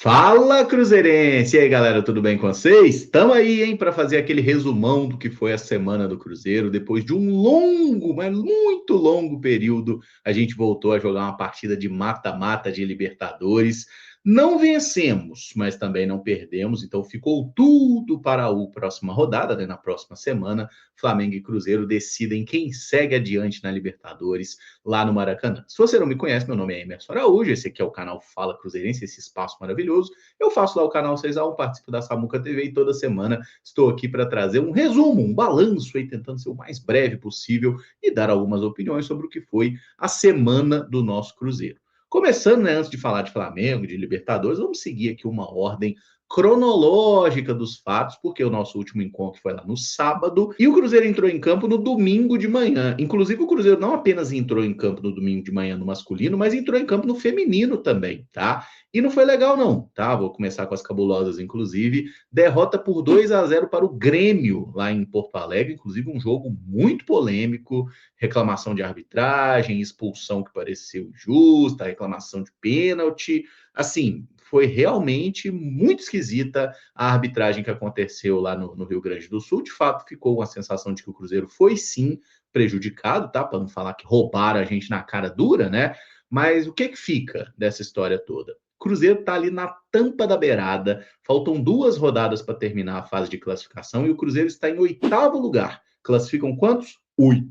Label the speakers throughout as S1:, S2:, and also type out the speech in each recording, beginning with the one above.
S1: Fala, Cruzeirense! E aí, galera, tudo bem com vocês? Estamos aí, hein, para fazer aquele resumão do que foi a semana do Cruzeiro. Depois de um longo, mas muito longo período, a gente voltou a jogar uma partida de mata-mata de Libertadores. Não vencemos, mas também não perdemos, então ficou tudo para a próxima rodada, né? Na próxima semana, Flamengo e Cruzeiro decidem quem segue adiante na Libertadores lá no Maracanã. Se você não me conhece, meu nome é Emerson Araújo, esse aqui é o canal Fala Cruzeirense, esse espaço maravilhoso. Eu faço lá o canal 6x1, participo da Samuca TV e toda semana estou aqui para trazer um resumo, um balanço aí, tentando ser o mais breve possível e dar algumas opiniões sobre o que foi a semana do nosso Cruzeiro. Começando, né, antes de falar de Flamengo, de Libertadores, vamos seguir aqui uma ordem cronológica dos fatos, porque o nosso último encontro foi lá no sábado e o Cruzeiro entrou em campo no domingo de manhã. Inclusive, o Cruzeiro não apenas entrou em campo no domingo de manhã no masculino, mas entrou em campo no feminino também, tá? E não foi legal, não, tá? Vou começar com as cabulosas, inclusive. Derrota por 2-0 para o Grêmio, lá em Porto Alegre. Inclusive, um jogo muito polêmico. Reclamação de arbitragem, expulsão que pareceu injusta, reclamação de pênalti. Assim, foi realmente muito esquisita a arbitragem que aconteceu lá no Rio Grande do Sul. De fato, ficou uma sensação de que o Cruzeiro foi sim prejudicado, tá? Para não falar que roubaram a gente na cara dura, né? Mas o que fica dessa história toda? O Cruzeiro está ali na tampa da beirada, faltam 2 rodadas para terminar a fase de classificação e o Cruzeiro está em 8º lugar. Classificam quantos? 8.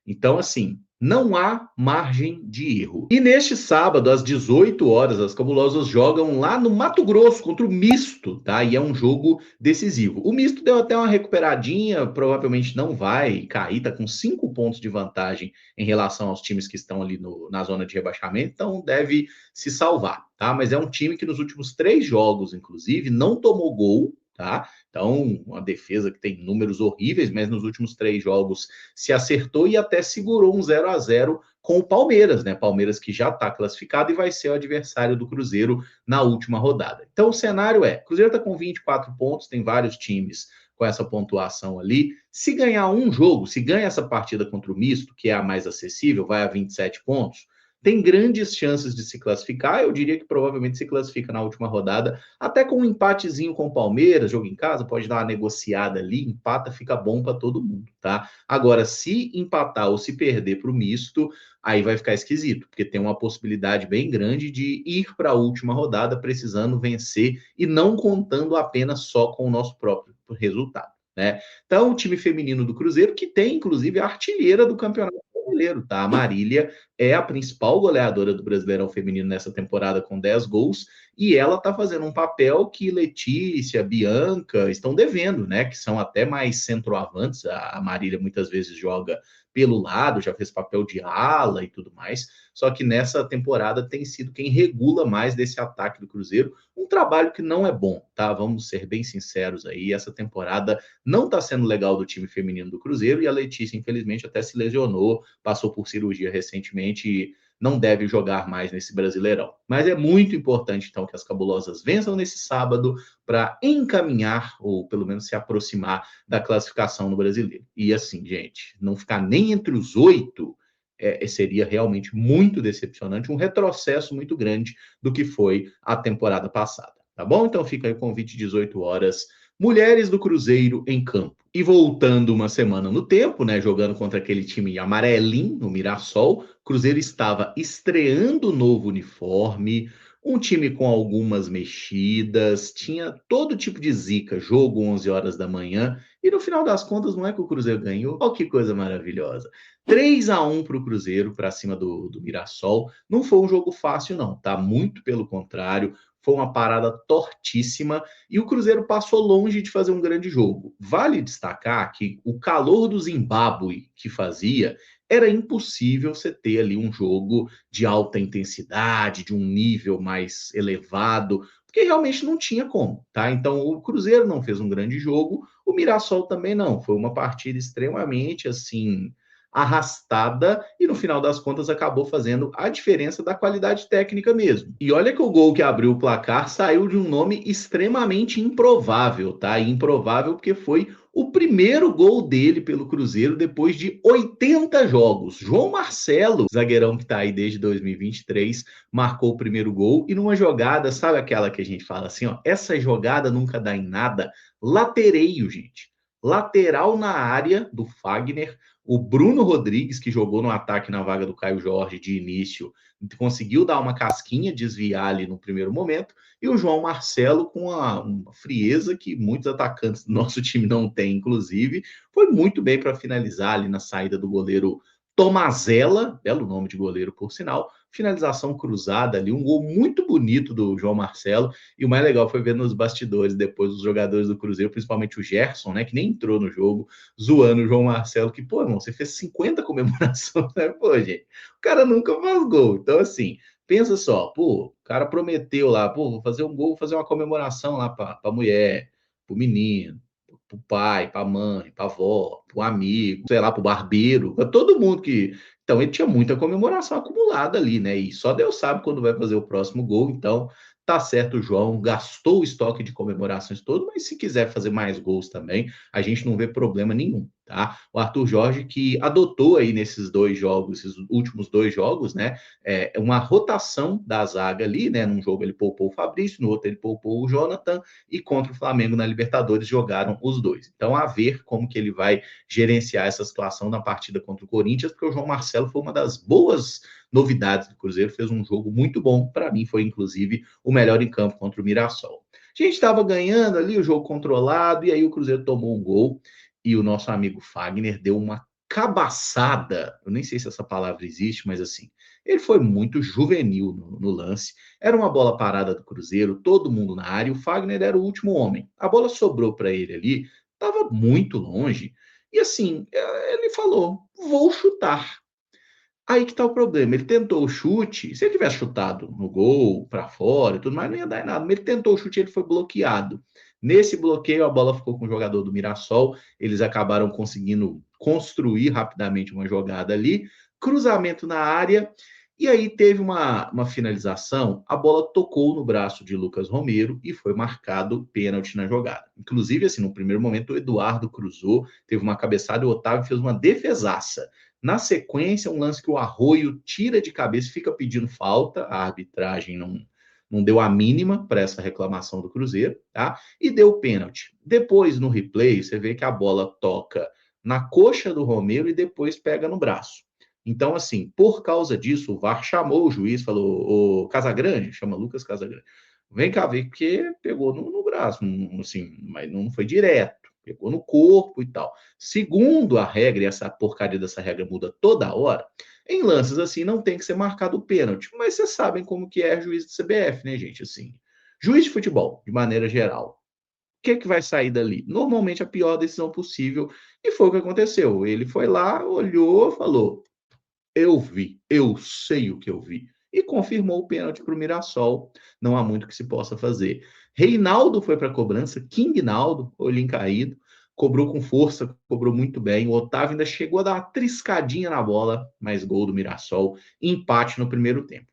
S1: Então, assim, não há margem de erro. E neste sábado, às 18 horas, as Cabulosas jogam lá no Mato Grosso contra o Misto, tá? E é um jogo decisivo. O Misto deu até uma recuperadinha, provavelmente não vai cair, tá com 5 pontos de vantagem em relação aos times que estão ali na zona de rebaixamento, então deve se salvar, tá? Mas é um time que nos últimos 3 jogos, inclusive, não tomou gol, tá? Então, uma defesa que tem números horríveis, mas nos últimos 3 jogos se acertou e até segurou um 0-0 com o Palmeiras, né? Palmeiras que já está classificado e vai ser o adversário do Cruzeiro na última rodada. Então, o cenário é: o Cruzeiro está com 24 pontos, tem vários times com essa pontuação ali. Se ganhar um jogo, se ganha essa partida contra o Misto, que é a mais acessível, vai a 27 pontos, tem grandes chances de se classificar. Eu diria que provavelmente se classifica na última rodada, até com um empatezinho com o Palmeiras, jogo em casa, pode dar uma negociada ali, empata, fica bom para todo mundo, tá? Agora, se empatar ou se perder para o Misto, aí vai ficar esquisito, porque tem uma possibilidade bem grande de ir para a última rodada precisando vencer e não contando apenas só com o nosso próprio resultado, né? Então, o time feminino do Cruzeiro, que tem inclusive a artilheira do campeonato brasileiro, tá? A Marília é a principal goleadora do Brasileirão Feminino nessa temporada com 10 gols, e ela tá fazendo um papel que Letícia, Bianca estão devendo, né? Que são até mais centroavantes. A Marília muitas vezes joga pelo lado, já fez papel de ala e tudo mais. Só que nessa temporada tem sido quem regula mais desse ataque do Cruzeiro. Um trabalho que não é bom, tá? Vamos ser bem sinceros aí. Essa temporada não tá sendo legal do time feminino do Cruzeiro e a Letícia, infelizmente, até se lesionou, passou por cirurgia recentemente e não deve jogar mais nesse Brasileirão. Mas é muito importante, então, que as Cabulosas vençam nesse sábado para encaminhar, ou pelo menos se aproximar da classificação no Brasileiro. E assim, gente, não ficar nem entre os 8 seria realmente muito decepcionante, um retrocesso muito grande do que foi a temporada passada. Tá bom? Então fica aí o convite, 18 horas, Mulheres do Cruzeiro em campo. E voltando uma semana no tempo, né, jogando contra aquele time amarelinho no Mirassol, Cruzeiro estava estreando o novo uniforme, um time com algumas mexidas, tinha todo tipo de zica, jogo 11 horas da manhã, e no final das contas não é que o Cruzeiro ganhou, olha que coisa maravilhosa. 3-1 para o Cruzeiro, para cima do Mirassol. Não foi um jogo fácil, não, tá? Muito pelo contrário, foi uma parada tortíssima e o Cruzeiro passou longe de fazer um grande jogo. Vale destacar que o calor do Zimbábue que fazia era impossível você ter ali um jogo de alta intensidade, de um nível mais elevado, porque realmente não tinha como, tá? Então o Cruzeiro não fez um grande jogo, o Mirassol também não. Foi uma partida extremamente assim arrastada e no final das contas acabou fazendo a diferença da qualidade técnica mesmo. E olha que o gol que abriu o placar saiu de um nome extremamente improvável, tá? E improvável porque foi o primeiro gol dele pelo Cruzeiro depois de 80 jogos. João Marcelo, zagueirão que está aí desde 2023, marcou o primeiro gol e numa jogada, sabe aquela que a gente fala assim, ó, essa jogada nunca dá em nada, latereio, gente. Lateral na área do Fagner, o Bruno Rodrigues, que jogou no ataque na vaga do Caio Jorge de início, conseguiu dar uma casquinha, desviar ali no primeiro momento, e o João Marcelo, com uma frieza que muitos atacantes do nosso time não têm, inclusive, foi muito bem para finalizar ali na saída do goleiro Tomazella, belo nome de goleiro, por sinal, finalização cruzada ali, um gol muito bonito do João Marcelo, e o mais legal foi ver nos bastidores depois os jogadores do Cruzeiro, principalmente o Gerson, né, que nem entrou no jogo, zoando o João Marcelo, que, pô, irmão, você fez 50 comemorações, né? Pô, gente, o cara nunca faz gol, então assim, pensa só, pô, o cara prometeu lá, pô, vou fazer um gol, vou fazer uma comemoração lá para a mulher, para o menino, para o pai, para a mãe, para a avó, para o amigo, sei lá, para o barbeiro, para todo mundo que. Então, ele tinha muita comemoração acumulada ali, né? E só Deus sabe quando vai fazer o próximo gol. Então, tá certo, o João gastou o estoque de comemorações todo, mas se quiser fazer mais gols também, a gente não vê problema nenhum, tá? O Arthur Jorge, que adotou aí nesses dois jogos, esses últimos dois jogos, né? Uma rotação da zaga ali, né? Num jogo ele poupou o Fabrício, no outro ele poupou o Jonathan, e contra o Flamengo na Libertadores jogaram os dois. Então, a ver como que ele vai gerenciar essa situação na partida contra o Corinthians, porque o João Marcelo foi uma das boas novidades do Cruzeiro, fez um jogo muito bom, para mim foi inclusive o melhor em campo contra o Mirassol. A gente estava ganhando ali, o jogo controlado, e aí o Cruzeiro tomou um gol, e o nosso amigo Fagner deu uma cabaçada, eu nem sei se essa palavra existe, mas assim, ele foi muito juvenil no lance. Era uma bola parada do Cruzeiro, todo mundo na área. O Fagner era o último homem. A bola sobrou para ele ali, estava muito longe. E assim, ele falou: vou chutar. Aí que tá o problema. Ele tentou o chute. Se ele tivesse chutado no gol, para fora e tudo mais, não ia dar em nada. Mas ele tentou o chute e ele foi bloqueado. Nesse bloqueio, a bola ficou com o jogador do Mirassol. Eles acabaram conseguindo construir rapidamente uma jogada ali. Cruzamento na área. E aí teve uma finalização. A bola tocou no braço de Lucas Romero e foi marcado pênalti na jogada. Inclusive, assim, no primeiro momento, o Eduardo cruzou, teve uma cabeçada e o Otávio fez uma defesaça. Na sequência, um lance que o Arroio tira de cabeça, fica pedindo falta, a arbitragem não deu a mínima para essa reclamação do Cruzeiro, tá? E deu pênalti. Depois, no replay, você vê que a bola toca na coxa do Romero e depois pega no braço. Então, assim, por causa disso, o VAR chamou o juiz, falou, o Casagrande, chama Lucas Casagrande, vem cá ver, porque pegou no braço, assim, mas não foi direto, pegou no corpo e tal. Segundo a regra, e essa porcaria dessa regra muda toda hora, em lances assim não tem que ser marcado o pênalti. Mas vocês sabem como que é juiz do CBF, né, gente? Assim, juiz de futebol, de maneira geral. O que, que vai sair dali? Normalmente a pior decisão possível. E foi o que aconteceu. Ele foi lá, olhou, falou: eu vi, eu sei o que eu vi. E confirmou o pênalti para o Mirassol. Não há muito que se possa fazer. Reinaldo foi para a cobrança, King Naldo, olhinho caído, cobrou com força, cobrou muito bem. O Otávio ainda chegou a dar uma triscadinha na bola, mas gol do Mirassol, empate no primeiro tempo.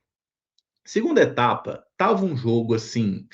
S1: Segunda etapa, tava um jogo assim,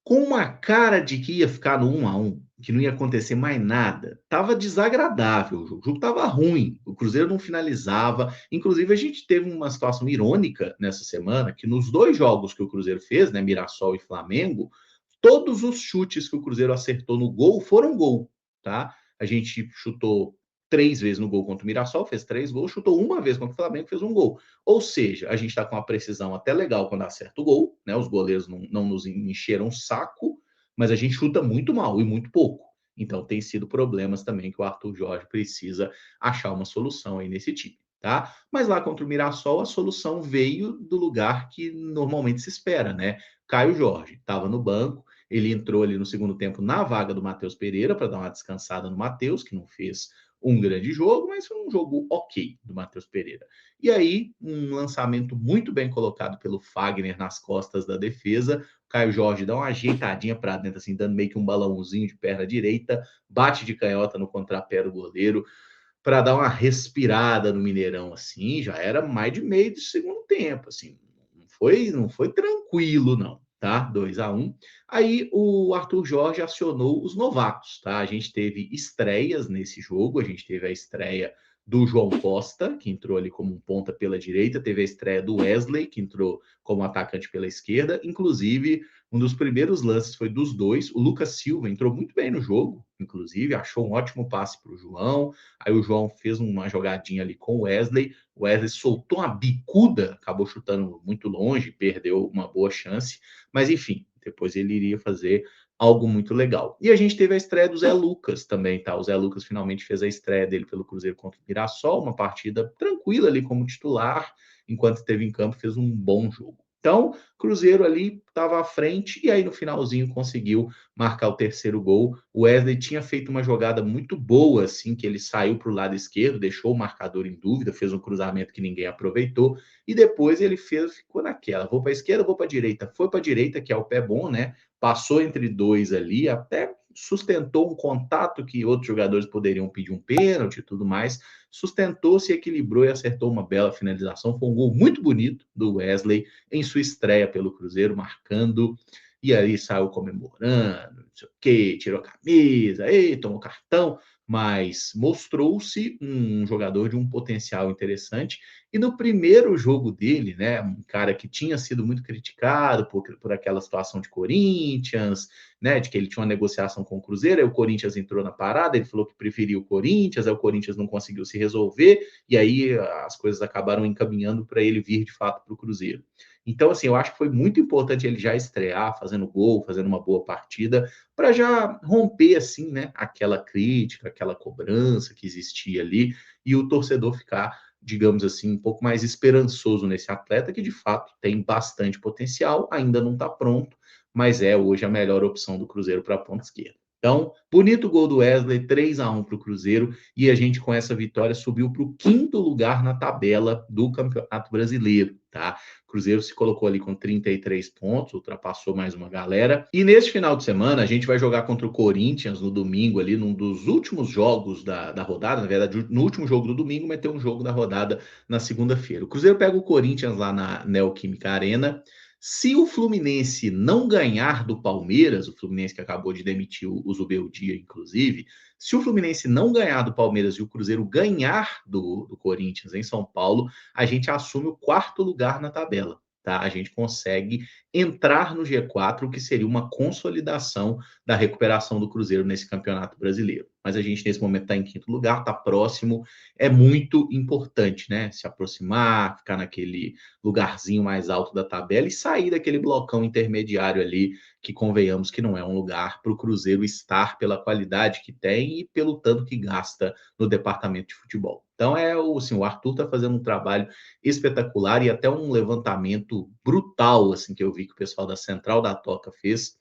S1: com uma cara de que ia ficar no 1-1, que não ia acontecer mais nada. Tava desagradável, o jogo tava ruim, o Cruzeiro não finalizava. Inclusive, a gente teve uma situação irônica nessa semana, que nos dois jogos que o Cruzeiro fez, né, Mirassol e Flamengo, todos os chutes que o Cruzeiro acertou no gol foram gol, tá? A gente chutou 3 vezes no gol contra o Mirassol, fez 3 gols, chutou uma vez contra o Flamengo, fez um gol. Ou seja, a gente está com uma precisão até legal quando acerta o gol, né? Os goleiros não nos encheram o saco, mas a gente chuta muito mal e muito pouco. Então tem sido problemas também que o Arthur Jorge precisa achar uma solução aí nesse time, tá? Mas lá contra o Mirassol, a solução veio do lugar que normalmente se espera, né? Caio Jorge estava no banco, ele entrou ali no segundo tempo na vaga do Matheus Pereira para dar uma descansada no Matheus, que não fez um grande jogo, mas foi um jogo ok do Matheus Pereira. E aí, um lançamento muito bem colocado pelo Fagner nas costas da defesa. O Caio Jorge dá uma ajeitadinha para dentro, assim, dando meio que um balãozinho de perna direita, bate de canhota no contrapé do goleiro para dar uma respirada no Mineirão, assim, já era mais de meio do segundo tempo, assim, não foi tranquilo, não. tá? 2-1. Aí o Arthur Jorge acionou os novatos, tá? A gente teve estreias nesse jogo, a gente teve a estreia do João Costa, que entrou ali como um ponta pela direita, teve a estreia do Wesley, que entrou como atacante pela esquerda, inclusive um dos primeiros lances foi dos dois, o Lucas Silva entrou muito bem no jogo, inclusive, achou um ótimo passe para o João, aí o João fez uma jogadinha ali com o Wesley soltou uma bicuda, acabou chutando muito longe, perdeu uma boa chance, mas enfim, depois ele iria fazer algo muito legal. E a gente teve a estreia do Zé Lucas também, tá? O Zé Lucas finalmente fez a estreia dele pelo Cruzeiro contra o Mirassol, uma partida tranquila ali como titular, enquanto esteve em campo, fez um bom jogo. Então, Cruzeiro ali estava à frente e aí no finalzinho conseguiu marcar o terceiro gol. O Wesley tinha feito uma jogada muito boa, assim, que ele saiu para o lado esquerdo, deixou o marcador em dúvida, fez um cruzamento que ninguém aproveitou e depois ele fez, ficou naquela, vou para a esquerda, vou para a direita, foi para a direita, que é o pé bom, né? Passou entre dois ali, até sustentou um contato que outros jogadores poderiam pedir um pênalti e tudo mais, sustentou, se equilibrou e acertou uma bela finalização. Foi um gol muito bonito do Wesley em sua estreia pelo Cruzeiro, marcando, e aí saiu comemorando, não sei o quê, tirou a camisa, aí, tomou cartão, mas mostrou-se um jogador de um potencial interessante. E no primeiro jogo dele, né, um cara que tinha sido muito criticado por aquela situação de Corinthians, né, de que ele tinha uma negociação com o Cruzeiro, aí o Corinthians entrou na parada, ele falou que preferia o Corinthians, aí o Corinthians não conseguiu se resolver, e aí as coisas acabaram encaminhando para ele vir de fato para o Cruzeiro. Então, assim, eu acho que foi muito importante ele já estrear, fazendo gol, fazendo uma boa partida, para já romper, assim, né, aquela crítica, aquela cobrança que existia ali, e o torcedor ficar, digamos assim, um pouco mais esperançoso nesse atleta, que de fato tem bastante potencial, ainda não está pronto, mas é hoje a melhor opção do Cruzeiro para a ponta esquerda. Então, bonito gol do Wesley, 3-1 para o Cruzeiro, e a gente com essa vitória subiu para o quinto lugar na tabela do Campeonato Brasileiro, tá? O Cruzeiro se colocou ali com 33 pontos, ultrapassou mais uma galera. E neste final de semana, a gente vai jogar contra o Corinthians no domingo, ali, num dos últimos jogos da rodada. Na verdade, no último jogo do domingo, vai ter um jogo da rodada na segunda-feira. O Cruzeiro pega o Corinthians lá na Neoquímica Arena. Se o Fluminense não ganhar do Palmeiras, o Fluminense que acabou de demitir o Zubeldia, inclusive, se o Fluminense não ganhar do Palmeiras e o Cruzeiro ganhar do Corinthians em São Paulo, a gente assume o quarto lugar na tabela. Tá? A gente consegue entrar no G4, o que seria uma consolidação da recuperação do Cruzeiro nesse campeonato brasileiro. Mas a gente, nesse momento, está em quinto lugar, está próximo, é muito importante, né? Se aproximar, ficar naquele lugarzinho mais alto da tabela e sair daquele blocão intermediário ali, que convenhamos que não é um lugar para o Cruzeiro estar pela qualidade que tem e pelo tanto que gasta no departamento de futebol. Então assim, o Arthur está fazendo um trabalho espetacular e até um levantamento brutal assim que eu vi que o pessoal da Central da Toca fez,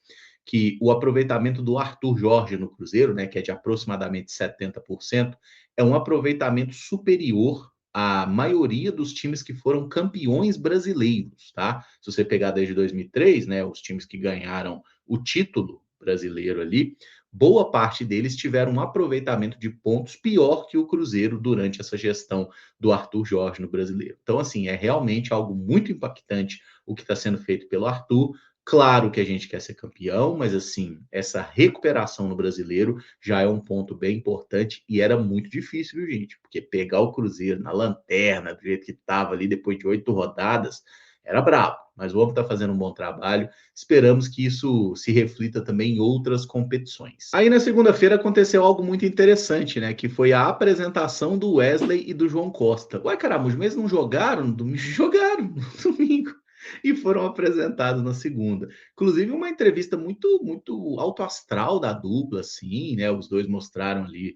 S1: que o aproveitamento do Arthur Jorge no Cruzeiro, né, que é de aproximadamente 70%, é um aproveitamento superior à maioria dos times que foram campeões brasileiros, tá? Se você pegar desde 2003, né, os times que ganharam o título brasileiro ali, boa parte deles tiveram um aproveitamento de pontos pior que o Cruzeiro durante essa gestão do Arthur Jorge no Brasileiro. Então, assim, é realmente algo muito impactante o que está sendo feito pelo Arthur. Claro que a gente quer ser campeão, mas assim, essa recuperação no Brasileiro já é um ponto bem importante e era muito difícil, viu, gente? Porque pegar o Cruzeiro na lanterna, do jeito que estava ali depois de 8 rodadas, era brabo. Mas o homem está fazendo um bom trabalho. Esperamos que isso se reflita também em outras competições. Aí na segunda-feira aconteceu algo muito interessante, né? Que foi a apresentação do Wesley e do João Costa. Ué, caramba, os meses não jogaram no domingo? Jogaram no domingo e foram apresentados na segunda. Inclusive, uma entrevista muito alto astral da dupla, assim, né? Os dois mostraram ali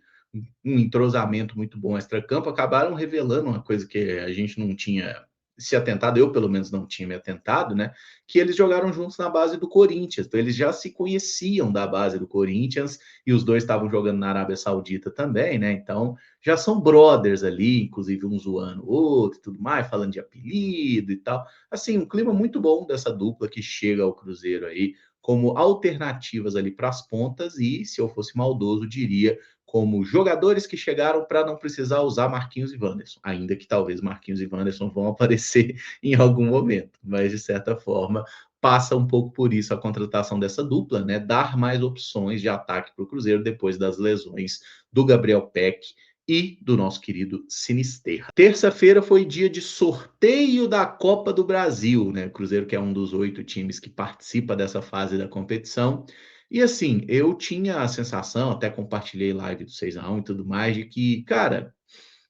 S1: um entrosamento muito bom extra-campo, acabaram revelando uma coisa que a gente não tinha se atentado, eu pelo menos não tinha me atentado, né? Que eles jogaram juntos na base do Corinthians, então eles já se conheciam da base do Corinthians e os dois estavam jogando na Arábia Saudita também, né? Então já são brothers ali, inclusive um zoando o outro e tudo mais, falando de apelido e tal. Assim, um clima muito bom dessa dupla que chega ao Cruzeiro aí como alternativas ali para as pontas e, se eu fosse maldoso, diria como jogadores que chegaram para não precisar usar Marquinhos e Wanderson, ainda que talvez Marquinhos e Wanderson vão aparecer em algum momento, mas de certa forma passa um pouco por isso a contratação dessa dupla, né? Dar mais opções de ataque para o Cruzeiro depois das lesões do Gabriel Peck e do nosso querido Sinisterra. Terça-feira foi dia de sorteio da Copa do Brasil, né? O Cruzeiro, que é um dos 8 times que participa dessa fase da competição. E assim, eu tinha a sensação, até compartilhei live do 6-1 e tudo mais, de que, cara,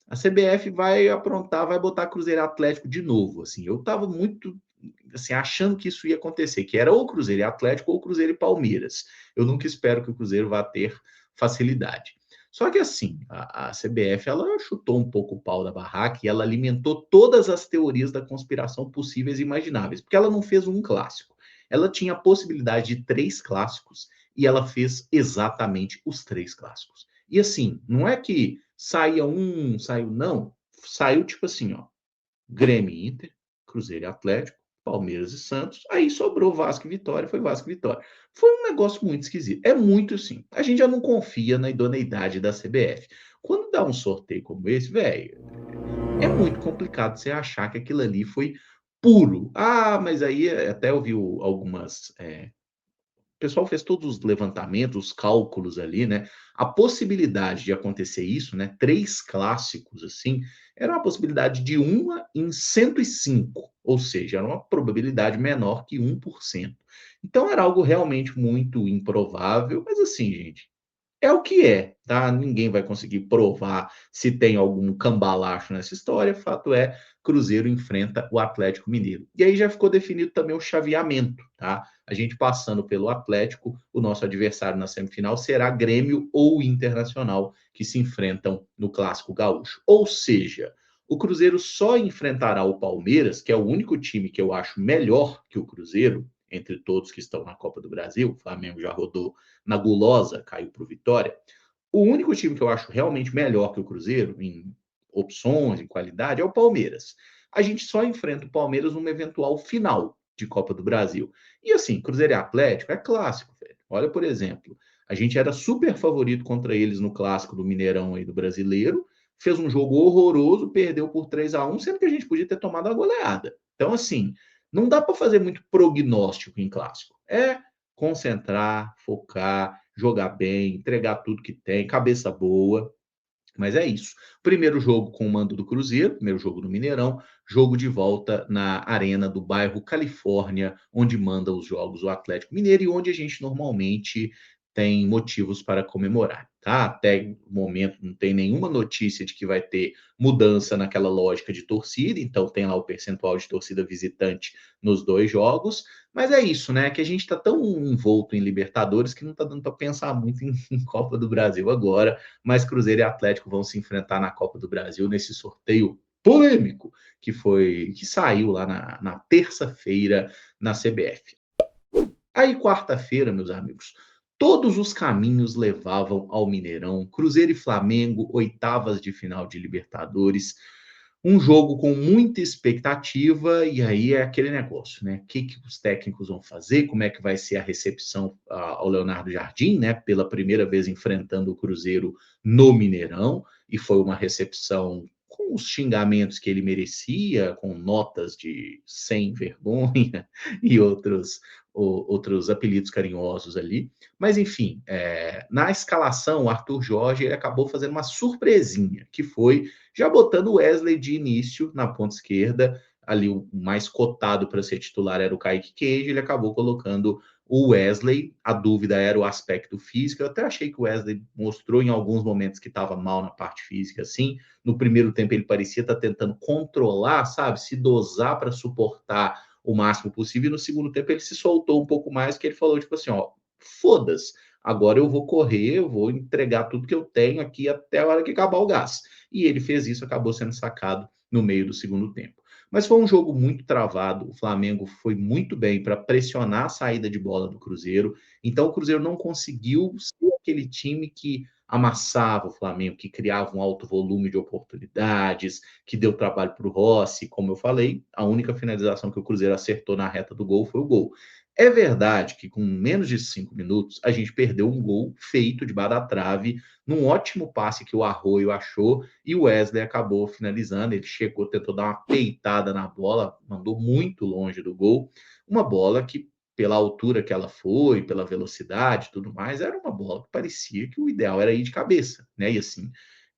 S1: a CBF vai aprontar, vai botar Cruzeiro e Atlético de novo. Assim, eu tava muito assim, achando que isso ia acontecer, que era ou Cruzeiro e Atlético ou Cruzeiro e Palmeiras. Eu nunca espero que o Cruzeiro vá ter facilidade. Só que assim, a CBF ela chutou um pouco o pau da barraca e ela alimentou todas as teorias da conspiração possíveis e imagináveis, porque ela não fez um clássico. Ela tinha a possibilidade de 3 clássicos e ela fez exatamente os 3 clássicos. E assim, não é que saia um, saiu não, saiu tipo assim, ó, Grêmio e Inter, Cruzeiro e Atlético, Palmeiras e Santos, aí sobrou Vasco e Vitória, foi Vasco e Vitória. Foi um negócio muito esquisito. É muito sim. A gente já não confia na idoneidade da CBF. Quando dá um sorteio como esse, velho, é muito complicado você achar que aquilo ali foi puro. Ah, mas aí até eu vi algumas o pessoal fez todos os levantamentos, os cálculos ali, né? A possibilidade de acontecer isso, né? 3 clássicos, assim, era uma possibilidade de 1 em 105, ou seja, era uma probabilidade menor que 1%. Então era algo realmente muito improvável, mas assim, gente, é o que é, tá? Ninguém vai conseguir provar se tem algum cambalacho nessa história. Fato é, Cruzeiro enfrenta o Atlético Mineiro. E aí já ficou definido também o chaveamento, tá? A gente passando pelo Atlético, o nosso adversário na semifinal será Grêmio ou Internacional, que se enfrentam no Clássico Gaúcho. Ou seja, o Cruzeiro só enfrentará o Palmeiras, que é o único time que eu acho melhor que o Cruzeiro, entre todos que estão na Copa do Brasil. O Flamengo já rodou na gulosa, caiu para o Vitória. O único time que eu acho realmente melhor que o Cruzeiro, em opções, em qualidade, é o Palmeiras. A gente só enfrenta o Palmeiras numa eventual final de Copa do Brasil. E assim, Cruzeiro e Atlético é clássico, velho. Olha, por exemplo, a gente era super favorito contra eles no clássico do Mineirão aí do Brasileiro, fez um jogo horroroso, perdeu por 3-1, sendo que a gente podia ter tomado a goleada. Então, assim, não dá para fazer muito prognóstico em clássico. É concentrar, focar, jogar bem, entregar tudo que tem, cabeça boa. Mas é isso. Primeiro jogo com o mando do Cruzeiro, primeiro jogo no Mineirão, jogo de volta na arena do bairro Califórnia, onde manda os jogos o Atlético Mineiro e onde a gente normalmente tem motivos para comemorar, tá? Até o momento não tem nenhuma notícia de que vai ter mudança naquela lógica de torcida, então tem lá o percentual de torcida visitante nos 2 jogos, mas é isso, né? Que a gente está tão envolto em Libertadores que não está dando para pensar muito em Copa do Brasil agora, mas Cruzeiro e Atlético vão se enfrentar na Copa do Brasil nesse sorteio polêmico que saiu lá na terça-feira na CBF. Aí, quarta-feira, meus amigos, todos os caminhos levavam ao Mineirão. Cruzeiro e Flamengo, oitavas de final de Libertadores. Um jogo com muita expectativa, e aí é aquele negócio, né? O que os técnicos vão fazer? Como é que vai ser a recepção ao Leonardo Jardim, né? Pela primeira vez enfrentando o Cruzeiro no Mineirão, e foi uma recepção com os xingamentos que ele merecia, com notas de sem vergonha e outros apelidos carinhosos ali. Mas, enfim, na escalação, o Arthur Jorge ele acabou fazendo uma surpresinha, que foi já botando o Wesley de início na ponta esquerda. Ali o mais cotado para ser titular era o Kaique Queijo, ele acabou colocando o Wesley. A dúvida era o aspecto físico. Eu até achei que o Wesley mostrou em alguns momentos que estava mal na parte física, assim. No primeiro tempo ele parecia estar tentando controlar, sabe, se dosar para suportar o máximo possível, e no segundo tempo ele se soltou um pouco mais, que ele falou, tipo assim, ó, foda-se, agora eu vou correr, eu vou entregar tudo que eu tenho aqui até a hora que acabar o gás. E ele fez isso, acabou sendo sacado no meio do segundo tempo. Mas foi um jogo muito travado, o Flamengo foi muito bem para pressionar a saída de bola do Cruzeiro, então o Cruzeiro não conseguiu ser aquele time que amassava o Flamengo, que criava um alto volume de oportunidades, que deu trabalho para o Rossi, como eu falei, a única finalização que o Cruzeiro acertou na reta do gol foi o gol. É verdade que com menos de 5 minutos a gente perdeu um gol feito debaixo da trave, num ótimo passe que o Arroio achou e o Wesley acabou finalizando. Ele chegou, tentou dar uma peitada na bola, mandou muito longe do gol. Uma bola que, pela altura que ela foi, pela velocidade e tudo mais, era uma bola que parecia que o ideal era ir de cabeça, né? E assim,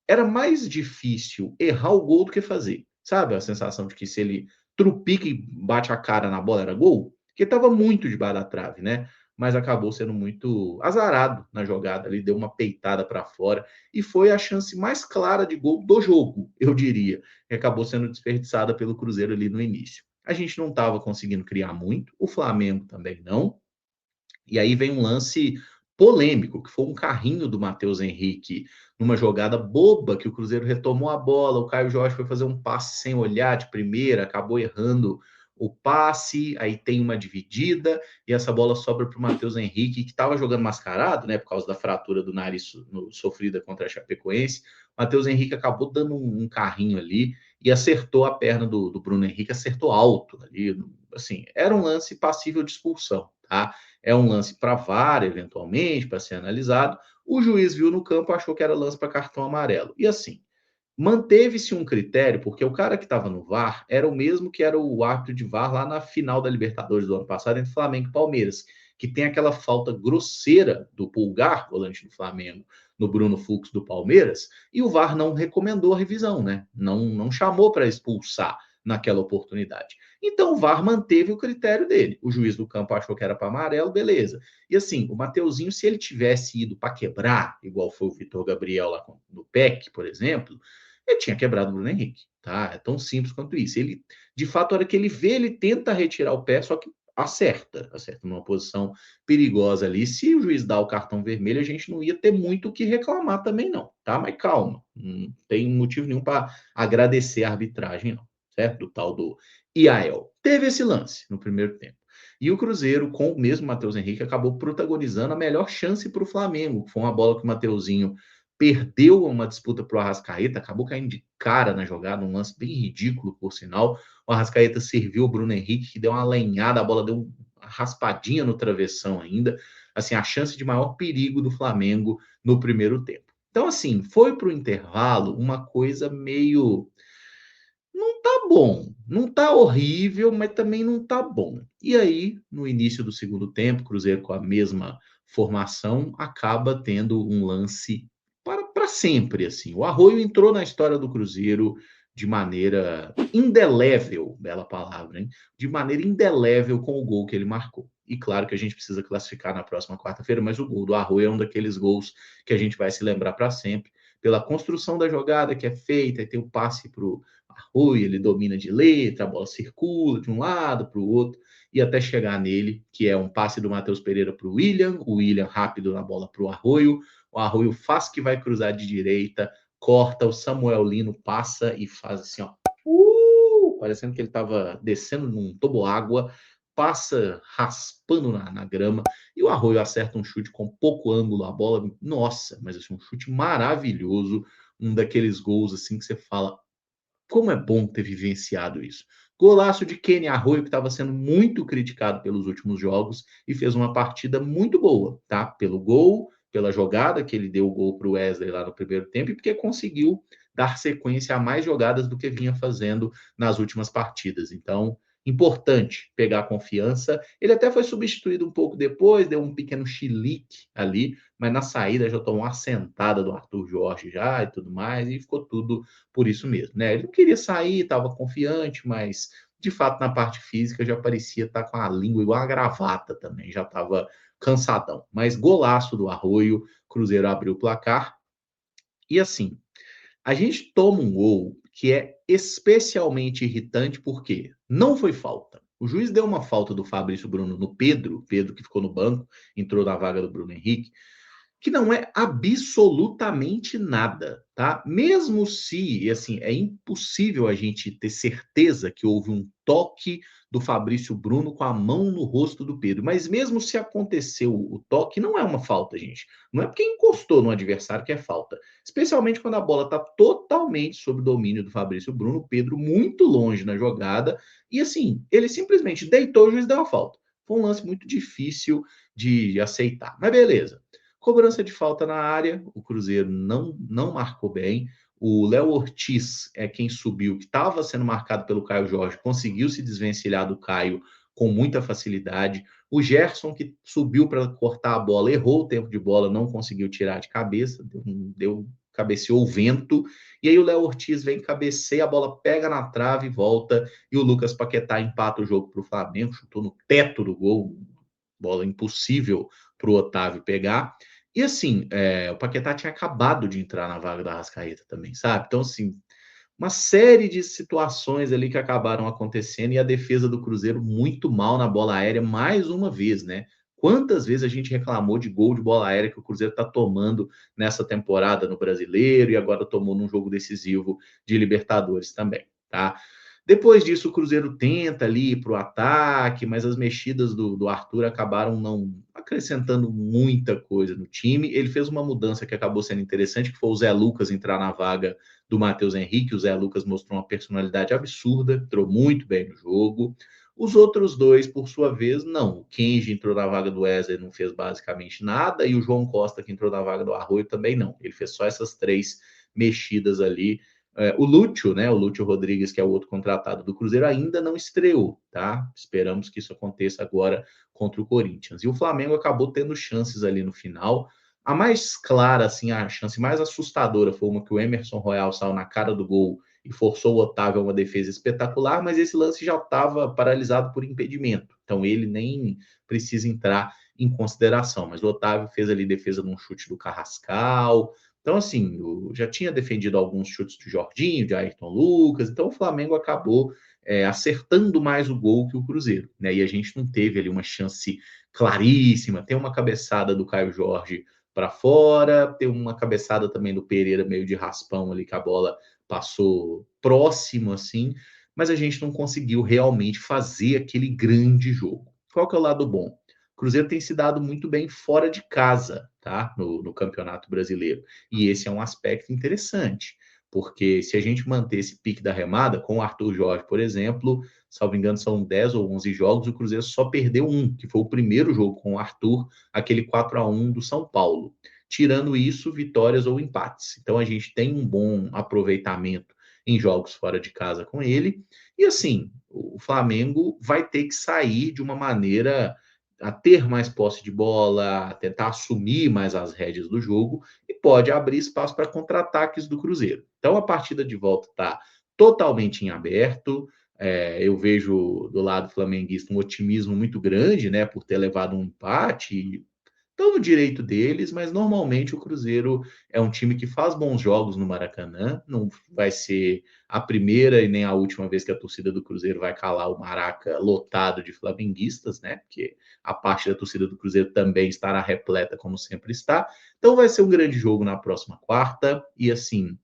S1: era mais difícil errar o gol do que fazer. Sabe a sensação de que se ele trupica e bate a cara na bola era gol? Porque estava muito debaixo da trave, né? Mas acabou sendo muito azarado na jogada ali, deu uma peitada para fora e foi a chance mais clara de gol do jogo, eu diria, que acabou sendo desperdiçada pelo Cruzeiro ali no início. A gente não estava conseguindo criar muito, o Flamengo também não, e aí vem um lance polêmico, que foi um carrinho do Matheus Henrique numa jogada boba, que o Cruzeiro retomou a bola, o Caio Jorge foi fazer um passe sem olhar de primeira, acabou errando o passe, aí tem uma dividida, e essa bola sobra para o Matheus Henrique, que estava jogando mascarado, né, por causa da fratura do nariz sofrida contra a Chapecoense. O Matheus Henrique acabou dando um carrinho ali e acertou a perna do Bruno Henrique, acertou alto ali. Assim, era um lance passível de expulsão, tá? É um lance para VAR, eventualmente, para ser analisado. O juiz viu no campo, achou que era lance para cartão amarelo. E assim, manteve-se um critério, porque o cara que estava no VAR era o mesmo que era o árbitro de VAR lá na final da Libertadores do ano passado, entre Flamengo e Palmeiras, que tem aquela falta grosseira do Pulgar, volante do Flamengo, no Bruno Fux do Palmeiras, e o VAR não recomendou a revisão, né? Não chamou para expulsar naquela oportunidade. Então o VAR manteve o critério dele. O juiz do campo achou que era para amarelo, beleza. E assim, o Mateuzinho, se ele tivesse ido para quebrar, igual foi o Vitor Gabriel lá no PEC, por exemplo, ele tinha quebrado o Bruno Henrique, tá? É tão simples quanto isso. Ele, de fato, a hora que ele vê, ele tenta retirar o pé, só que acerta numa posição perigosa ali. Se o juiz dá o cartão vermelho, a gente não ia ter muito o que reclamar também, não, tá? Mas calma, não tem motivo nenhum para agradecer a arbitragem, não, certo? Do tal do Iael. Teve esse lance no primeiro tempo. E o Cruzeiro, com o mesmo Matheus Henrique, acabou protagonizando a melhor chance para o Flamengo. Foi uma bola que o Mateuzinho perdeu uma disputa para o Arrascaeta, acabou caindo de cara na jogada, um lance bem ridículo, por sinal. O Arrascaeta serviu o Bruno Henrique, que deu uma lenhada, a bola deu uma raspadinha no travessão ainda. Assim, a chance de maior perigo do Flamengo no primeiro tempo. Então, assim, foi para o intervalo uma coisa meio não tá bom, não tá horrível, mas também não tá bom. E aí, no início do segundo tempo, Cruzeiro com a mesma formação acaba tendo um lance para sempre assim. O Arroio entrou na história do Cruzeiro de maneira indelével, bela palavra, hein? De maneira indelével com o gol que ele marcou. E claro que a gente precisa classificar na próxima quarta-feira, mas o gol do Arroio é um daqueles gols que a gente vai se lembrar para sempre, pela construção da jogada que é feita, e tem o passe para o Arroio, ele domina de letra, a bola circula de um lado para o outro, e até chegar nele, que é um passe do Matheus Pereira para o William rápido na bola para o Arroio faz que vai cruzar de direita, corta, o Samuel Lino passa e faz assim, ó, parecendo que ele estava descendo num toboágua, passa raspando na grama, e o Arroio acerta um chute com pouco ângulo a bola, nossa, mas assim, um chute maravilhoso, um daqueles gols assim que você fala, como é bom ter vivenciado isso. Golaço de Kenny Arroio, que estava sendo muito criticado pelos últimos jogos e fez uma partida muito boa, tá? Pelo gol, pela jogada que ele deu o gol para o Wesley lá no primeiro tempo e porque conseguiu dar sequência a mais jogadas do que vinha fazendo nas últimas partidas. Então, importante pegar confiança. Ele até foi substituído um pouco depois, deu um pequeno chilique ali, mas na saída já tomou uma sentada do Arthur Jorge já e tudo mais, e ficou tudo por isso mesmo, né? Ele não queria sair, estava confiante, mas de fato na parte física já parecia estar com a língua igual a gravata também, já estava cansadão. Mas golaço do Arroio, Cruzeiro abriu o placar. E assim, a gente toma um gol que é especialmente irritante porque não foi falta. O juiz deu uma falta do Fabrício Bruno no Pedro, Pedro que ficou no banco, entrou na vaga do Bruno Henrique, que não é absolutamente nada, tá? Mesmo se, e assim, é impossível a gente ter certeza que houve um toque do Fabrício Bruno com a mão no rosto do Pedro, mas mesmo se aconteceu o toque, não é uma falta, gente. Não é porque encostou no adversário que é falta. Especialmente quando a bola está totalmente sob o domínio do Fabrício Bruno, o Pedro muito longe na jogada, e assim, ele simplesmente deitou, o juiz deu a falta. Foi um lance muito difícil de aceitar. Mas beleza. Cobrança de falta na área, o Cruzeiro não marcou bem. O Léo Ortiz é quem subiu, que estava sendo marcado pelo Caio Jorge, conseguiu se desvencilhar do Caio com muita facilidade. O Gerson, que subiu para cortar a bola, errou o tempo de bola, não conseguiu tirar de cabeça, cabeceou o vento. E aí o Léo Ortiz vem, cabeceia, a bola pega na trave e volta. E o Lucas Paquetá empata o jogo para o Flamengo, chutou no teto do gol, bola impossível para o Otávio pegar. E assim, o Paquetá tinha acabado de entrar na vaga da Arrascaeta também, sabe? Então, assim, uma série de situações ali que acabaram acontecendo e a defesa do Cruzeiro muito mal na bola aérea, mais uma vez, né? Quantas vezes a gente reclamou de gol de bola aérea que o Cruzeiro está tomando nessa temporada no Brasileiro e agora tomou num jogo decisivo de Libertadores também, tá? Depois disso, o Cruzeiro tenta ali para o ataque, mas as mexidas do Arthur acabaram não acrescentando muita coisa no time. Ele fez uma mudança que acabou sendo interessante, que foi o Zé Lucas entrar na vaga do Matheus Henrique. O Zé Lucas mostrou uma personalidade absurda, entrou muito bem no jogo. Os outros dois, por sua vez, não. O Kenji entrou na vaga do Wesley, não fez basicamente nada, e o João Costa, que entrou na vaga do Arroio, também não. Ele fez só essas três mexidas ali. O Lúcio, né? O Lúcio Rodrigues, que é o outro contratado do Cruzeiro, ainda não estreou, tá? Esperamos que isso aconteça agora contra o Corinthians. E o Flamengo acabou tendo chances ali no final. A mais clara, assim, a chance mais assustadora foi uma que o Emerson Royal saiu na cara do gol e forçou o Otávio a uma defesa espetacular, mas esse lance já estava paralisado por impedimento. Então ele nem precisa entrar em consideração. Mas o Otávio fez ali defesa num chute do Carrascal. Então, assim, já tinha defendido alguns chutes do Jorginho, de Ayrton Lucas, então o Flamengo acabou acertando mais o gol que o Cruzeiro, né? E a gente não teve ali uma chance claríssima. Tem uma cabeçada do Caio Jorge para fora, tem uma cabeçada também do Pereira meio de raspão ali que a bola passou próximo assim, mas a gente não conseguiu realmente fazer aquele grande jogo. Qual que é o lado bom? O Cruzeiro tem se dado muito bem fora de casa, tá? No Campeonato Brasileiro. E esse é um aspecto interessante, porque se a gente manter esse pique da remada, com o Arthur Jorge, por exemplo, salvo engano, são 10 ou 11 jogos, o Cruzeiro só perdeu um, que foi o primeiro jogo com o Arthur, aquele 4-1 do São Paulo. Tirando isso, vitórias ou empates. Então a gente tem um bom aproveitamento em jogos fora de casa com ele. E assim, o Flamengo vai ter que sair de uma maneira a ter mais posse de bola, a tentar assumir mais as rédeas do jogo e pode abrir espaço para contra-ataques do Cruzeiro. Então a partida de volta está totalmente em aberto. Eu vejo do lado flamenguista um otimismo muito grande, né, por ter levado um empate. Estão no direito deles, mas normalmente o Cruzeiro é um time que faz bons jogos no Maracanã. Não vai ser a primeira e nem a última vez que a torcida do Cruzeiro vai calar o Maraca lotado de flamenguistas, né? Porque a parte da torcida do Cruzeiro também estará repleta, como sempre está. Então vai ser um grande jogo na próxima quarta. E assim,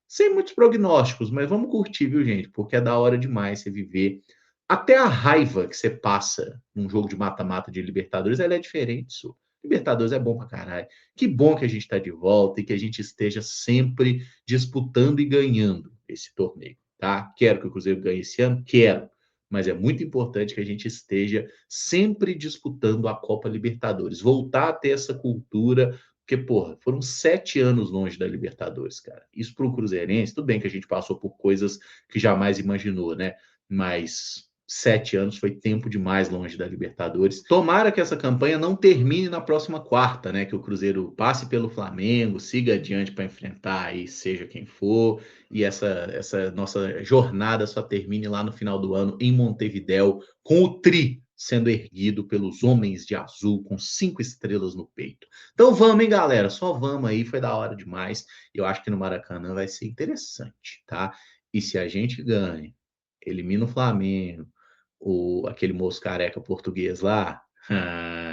S1: sem muitos prognósticos, mas vamos curtir, viu, gente? Porque é da hora demais você viver. Até a raiva que você passa num jogo de mata-mata de Libertadores, ela é diferente, isso. Libertadores é bom pra caralho. Que bom que a gente tá de volta e que a gente esteja sempre disputando e ganhando esse torneio, tá? Quero que o Cruzeiro ganhe esse ano? Quero. Mas é muito importante que a gente esteja sempre disputando a Copa Libertadores. Voltar a ter essa cultura porque, porra, foram 7 anos longe da Libertadores, cara. Isso para o Cruzeirense, tudo bem que a gente passou por coisas que jamais imaginou, né? Mas 7 anos foi tempo demais longe da Libertadores. Tomara que essa campanha não termine na próxima quarta, né? Que o Cruzeiro passe pelo Flamengo, siga adiante para enfrentar aí, seja quem for, e essa nossa jornada só termine lá no final do ano em Montevidéu, com o Tri sendo erguido pelos homens de azul com 5 estrelas no peito. Então vamos, hein, galera? Só vamos aí, foi da hora demais. Eu acho que no Maracanã vai ser interessante, tá? E se a gente ganha, elimina o Flamengo, aquele moço careca português lá,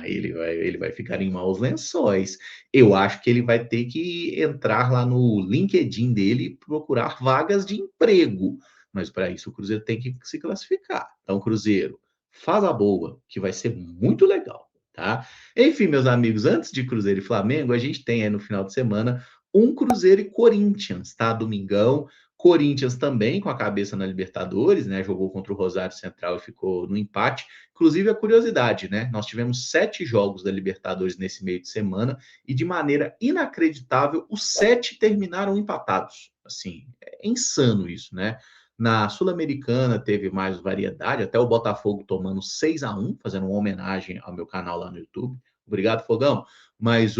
S1: ele vai ficar em maus lençóis. Eu acho que ele vai ter que entrar lá no LinkedIn dele e procurar vagas de emprego. Mas para isso o Cruzeiro tem que se classificar. Então, Cruzeiro, faz a boa, que vai ser muito legal, tá? Enfim, meus amigos, antes de Cruzeiro e Flamengo, a gente tem aí no final de semana um Cruzeiro e Corinthians, tá? Domingão, Corinthians também com a cabeça na Libertadores, né? Jogou contra o Rosário Central e ficou no empate. Inclusive, a curiosidade, né? Nós tivemos 7 jogos da Libertadores nesse meio de semana e, de maneira inacreditável, os 7 terminaram empatados. Assim, é insano isso, né? Na Sul-Americana teve mais variedade, até o Botafogo tomando 6-1, fazendo uma homenagem ao meu canal lá no YouTube. Obrigado, Fogão. Mas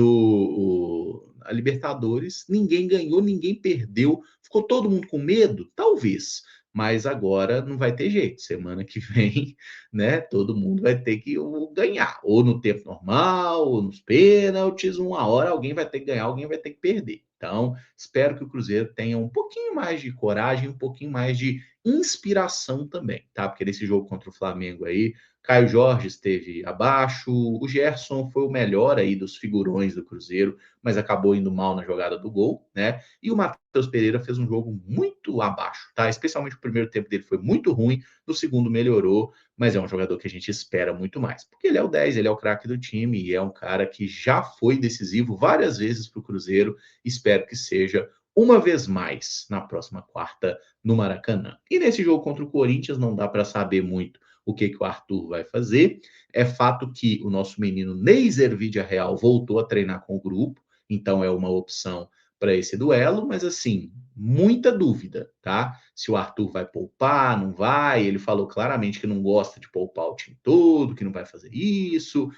S1: a Libertadores, ninguém ganhou, ninguém perdeu. Ficou todo mundo com medo? Talvez. Mas agora não vai ter jeito. Semana que vem, né? Todo mundo vai ter que ganhar. Ou no tempo normal, ou nos pênaltis. Uma hora alguém vai ter que ganhar, alguém vai ter que perder. Então, espero que o Cruzeiro tenha um pouquinho mais de coragem, um pouquinho mais de inspiração também, tá? Porque nesse jogo contra o Flamengo aí, Caio Jorge esteve abaixo, o Gerson foi o melhor aí dos figurões do Cruzeiro, mas acabou indo mal na jogada do gol, né? E o Matheus Pereira fez um jogo muito abaixo, tá? Especialmente o primeiro tempo dele foi muito ruim, no segundo melhorou, mas é um jogador que a gente espera muito mais, porque ele é o 10, ele é o craque do time e é um cara que já foi decisivo várias vezes para o Cruzeiro, espero que seja uma vez mais na próxima quarta no Maracanã. E nesse jogo contra o Corinthians não dá para saber muito o que o Arthur vai fazer. É fato que o nosso menino Neiser Vidia Real voltou a treinar com o grupo, então é uma opção para esse duelo, mas assim, muita dúvida, tá? Se o Arthur vai poupar, não vai. Ele falou claramente que não gosta de poupar o time todo, que não vai fazer isso,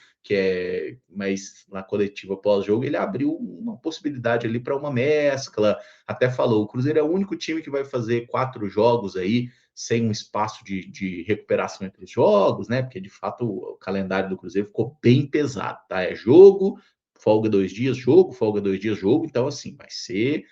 S1: mas na coletiva pós-jogo ele abriu uma possibilidade ali para uma mescla. Até falou: o Cruzeiro é o único time que vai fazer 4 jogos aí sem um espaço de recuperação entre os jogos, né? Porque de fato o calendário do Cruzeiro ficou bem pesado, tá? É jogo, folga 2 dias, jogo, folga 2 dias, jogo. Então, assim, vai ser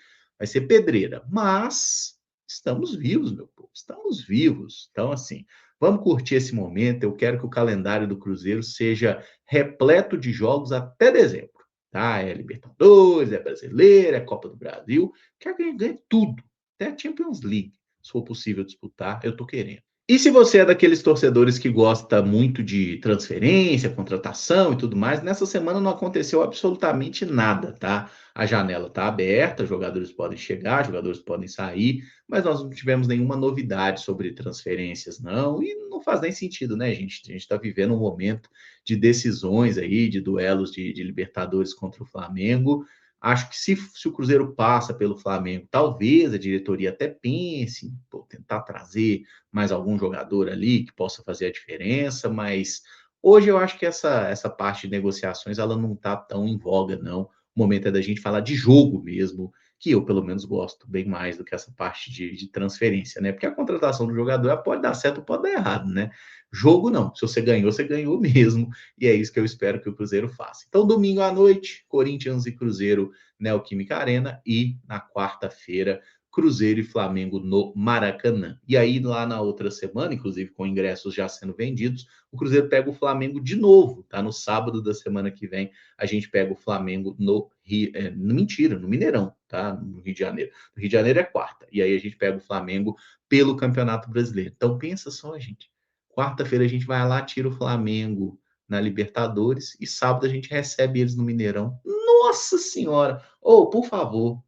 S1: pedreira. Mas estamos vivos, meu povo, estamos vivos. Então, assim, vamos curtir esse momento. Eu quero que o calendário do Cruzeiro seja repleto de jogos até dezembro. Tá? É Libertadores, é Brasileiro, é Copa do Brasil. Quero que a gente ganhe tudo, até a Champions League, se for possível disputar, eu tô querendo. E se você é daqueles torcedores que gosta muito de transferência, contratação e tudo mais, nessa semana não aconteceu absolutamente nada, tá? A janela tá aberta, jogadores podem chegar, jogadores podem sair, mas nós não tivemos nenhuma novidade sobre transferências, não, e não faz nem sentido, né, gente? A gente está vivendo um momento de decisões aí, de duelos de Libertadores contra o Flamengo. Acho que se o Cruzeiro passa pelo Flamengo, talvez a diretoria até pense em tentar trazer mais algum jogador ali que possa fazer a diferença, mas hoje eu acho que essa parte de negociações ela não está tão em voga, não. O momento é da gente falar de jogo mesmo, que eu, pelo menos, gosto bem mais do que essa parte de transferência, né? Porque a contratação do jogador pode dar certo ou pode dar errado, né? Jogo não. Se você ganhou mesmo, e é isso que eu espero que o Cruzeiro faça. Então, domingo à noite, Corinthians e Cruzeiro, Neoquímica Arena, e na quarta-feira, Cruzeiro e Flamengo no Maracanã. E aí, lá na outra semana, inclusive com ingressos já sendo vendidos, o Cruzeiro pega o Flamengo de novo, tá? No sábado da semana que vem, a gente pega o Flamengo no Rio, mentira, no Mineirão, tá? No Rio de Janeiro. No Rio de Janeiro é quarta. E aí a gente pega o Flamengo pelo Campeonato Brasileiro. Então pensa só, gente. Quarta-feira a gente vai lá, tira o Flamengo na Libertadores e sábado a gente recebe eles no Mineirão. Nossa Senhora! Ou, por favor,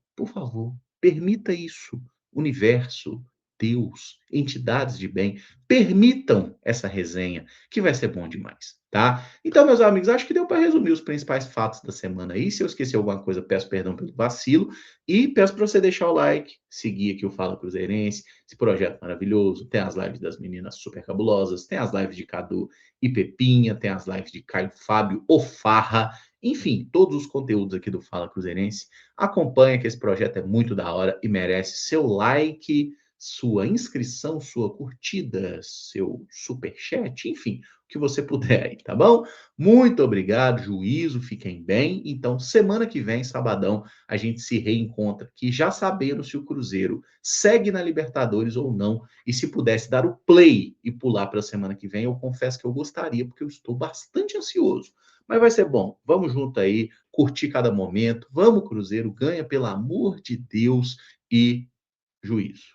S1: permita isso. Universo, Deus, entidades de bem, permitam essa resenha, que vai ser bom demais, tá? Então, meus amigos, acho que deu para resumir os principais fatos da semana aí. Se eu esqueci alguma coisa, peço perdão pelo vacilo e peço para você deixar o like, seguir aqui o Fala Cruzeirense, esse projeto maravilhoso. Tem as lives das meninas super cabulosas, tem as lives de Cadu e Pepinha, tem as lives de Caio Fábio, o Farra, enfim, todos os conteúdos aqui do Fala Cruzeirense. Acompanha que esse projeto é muito da hora e merece seu like, sua inscrição, sua curtida, seu super chat, enfim, o que você puder aí, tá bom? Muito obrigado, juízo, fiquem bem. Então, semana que vem, sabadão, a gente se reencontra aqui, já sabendo se o Cruzeiro segue na Libertadores ou não. E se pudesse dar o play e pular para a semana que vem, eu confesso que eu gostaria, porque eu estou bastante ansioso. Mas vai ser bom. Vamos junto aí, curtir cada momento. Vamos, Cruzeiro, ganha, pelo amor de Deus, e juízo.